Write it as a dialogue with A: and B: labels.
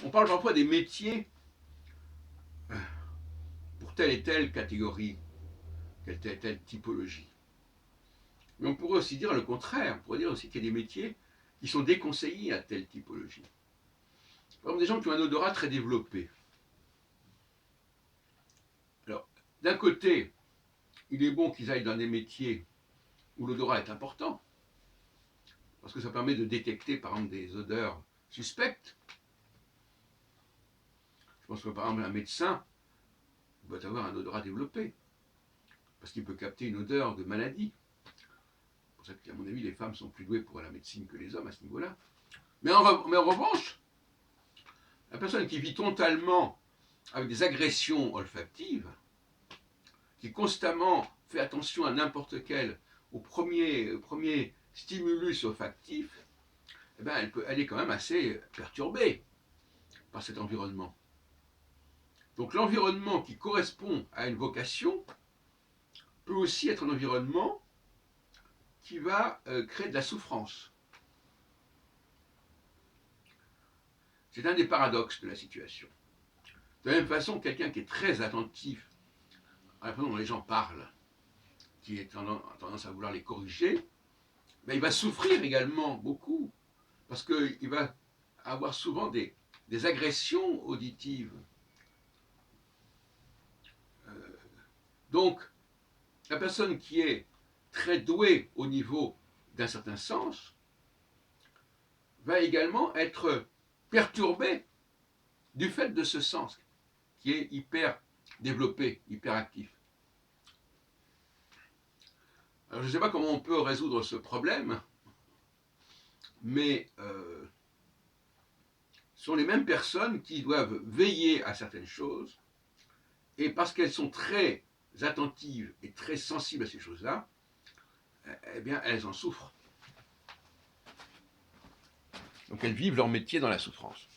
A: On parle parfois des métiers pour telle et telle catégorie, telle et telle typologie. Mais on pourrait aussi dire le contraire. On pourrait dire aussi qu'il y a des métiers qui sont déconseillés à telle typologie. Par exemple, des gens qui ont un odorat très développé. Alors, d'un côté, il est bon qu'ils aillent dans des métiers où l'odorat est important, parce que ça permet de détecter, par exemple, des odeurs suspectes. Je pense que, par exemple, un médecin doit avoir un odorat développé, parce qu'il peut capter une odeur de maladie. C'est pour ça qu'à mon avis, les femmes sont plus douées pour la médecine que les hommes à ce niveau-là. Mais en revanche, la personne qui vit totalement avec des agressions olfactives, qui constamment fait attention à n'importe quel, au premier stimulus olfactif, eh ben elle est quand même assez perturbée par cet environnement. Donc l'environnement qui correspond à une vocation peut aussi être un environnement qui va créer de la souffrance. C'est un des paradoxes de la situation. De la même façon, quelqu'un qui est très attentif à la façon dont les gens parlent, qui a tendance à vouloir les corriger, ben il va souffrir également beaucoup, parce qu'il va avoir souvent des agressions auditives. Donc, la personne qui est très douée au niveau d'un certain sens va également être perturbée du fait de ce sens qui est hyper développé, hyper actif. Alors, je ne sais pas comment on peut résoudre ce problème, mais ce sont les mêmes personnes qui doivent veiller à certaines choses, et parce qu'elles sont très attentives et très sensibles à ces choses-là, eh bien, elles en souffrent. Donc elles vivent leur métier dans la souffrance.